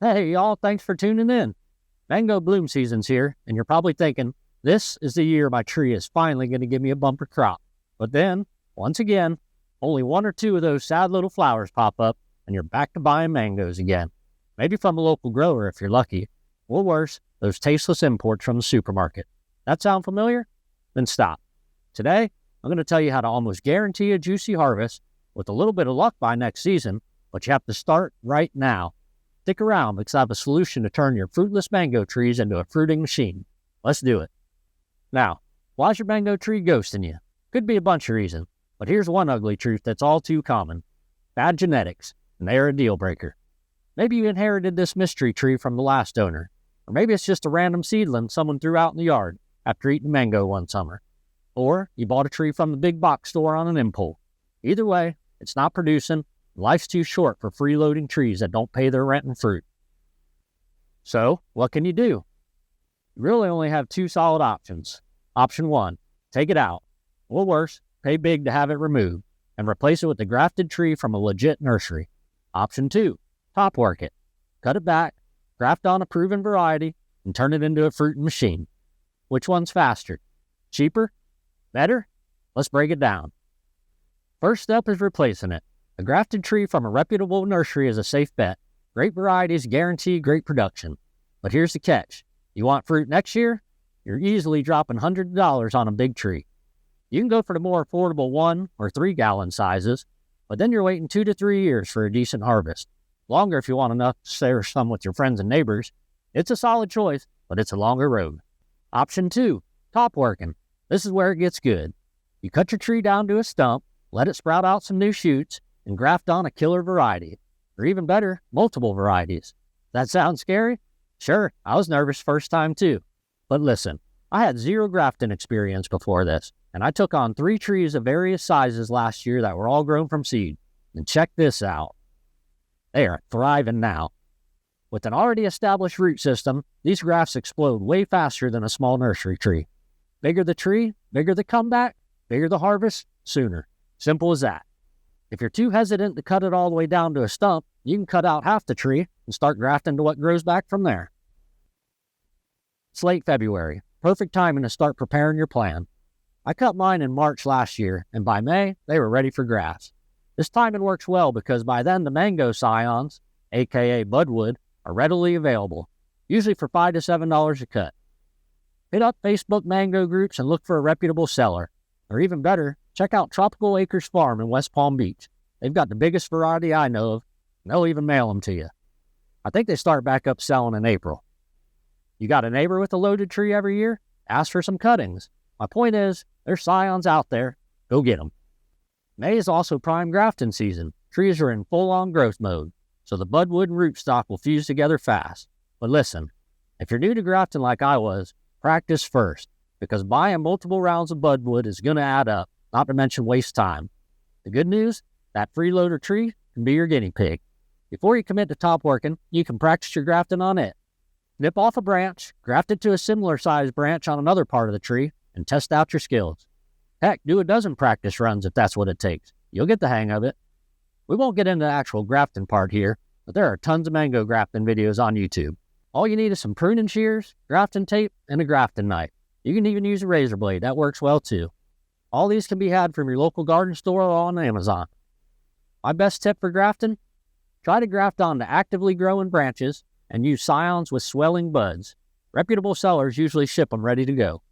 Hey y'all, thanks for tuning in. Mango bloom season's here, and you're probably thinking, this is the year my tree is finally going to give me a bumper crop. But then, once again, only one or two of those sad little flowers pop up, and you're back to buying mangoes again. Maybe from a local grower if you're lucky, or worse, those tasteless imports from the supermarket. That sound familiar? Then stop. Today, I'm going to tell you how to almost guarantee a juicy harvest with a little bit of luck by next season, but you have to start right now. Stick around because I have a solution to turn your fruitless mango trees into a fruiting machine. Let's do it. Now, why's your mango tree ghosting you? Could be a bunch of reasons, but here's one ugly truth that's all too common. Bad genetics, and they're a deal breaker. Maybe you inherited this mystery tree from the last owner, or maybe it's just a random seedling someone threw out in the yard after eating mango one summer. Or you bought a tree from the big box store on an impulse. Either way, it's not producing. Life's too short for freeloading trees that don't pay their rent and fruit. So, what can you do? You really only have two solid options. Option 1, take it out. Or worse, pay big to have it removed and replace it with a grafted tree from a legit nursery. Option 2, Topwork it. Cut it back, graft on a proven variety, and turn it into a fruiting machine. Which one's faster? Cheaper? Better? Let's break it down. First step is replacing it. A grafted tree from a reputable nursery is a safe bet. Great varieties guarantee great production. But here's the catch. You want fruit next year? You're easily dropping hundreds of dollars on a big tree. You can go for the more affordable 1 or 3 gallon sizes, but then you're waiting 2 to 3 years for a decent harvest. Longer if you want enough to share some with your friends and neighbors. It's a solid choice, but it's a longer road. Option 2, top working. This is where it gets good. You cut your tree down to a stump, let it sprout out some new shoots, and graft on a killer variety. Or even better, multiple varieties. That sound scary? Sure, I was nervous first time too. But listen, I had 0 grafting experience before this, and I took on 3 trees of various sizes last year that were all grown from seed. And check this out. They are thriving now. With an already established root system, these grafts explode way faster than a small nursery tree. Bigger the tree, bigger the comeback, bigger the harvest, sooner. Simple as that. If you're too hesitant to cut it all the way down to a stump, you can cut out half the tree and start grafting to what grows back from there. It's late February. Perfect timing to start preparing your plan. I cut mine in March last year, and by May, they were ready for grafts. This timing works well because by then the mango scions, aka budwood, are readily available, usually for $5 to $7 a cut. Hit up Facebook mango groups and look for a reputable seller. Or even better, check out Tropical Acres Farm in West Palm Beach. They've got the biggest variety I know of, and they'll even mail them to you. I think they start back up selling in April. You got a neighbor with a loaded tree every year? Ask for some cuttings. My point is, there's scions out there. Go get them. May is also prime grafting season. Trees are in full-on growth mode, so the budwood and rootstock will fuse together fast. But listen, if you're new to grafting like I was, practice first, because buying multiple rounds of budwood is going to add up, not to mention waste time. The good news, that freeloader tree can be your guinea pig. Before you commit to top working, you can practice your grafting on it. Nip off a branch, graft it to a similar sized branch on another part of the tree, and test out your skills. Heck, do a dozen practice runs if that's what it takes. You'll get the hang of it. We won't get into the actual grafting part here, but there are tons of mango grafting videos on YouTube. All you need is some pruning shears, grafting tape, and a grafting knife. You can even use a razor blade. That works well too. All these can be had from your local garden store or on Amazon. My best tip for grafting? Try to graft onto actively growing branches and use scions with swelling buds. Reputable sellers usually ship them ready to go.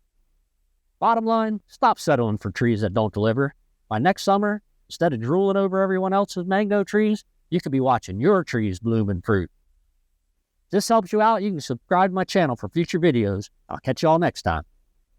Bottom line, stop settling for trees that don't deliver. By next summer, instead of drooling over everyone else's mango trees, you could be watching your trees bloom and fruit. If this helps you out, you can subscribe to my channel for future videos. I'll catch you all next time.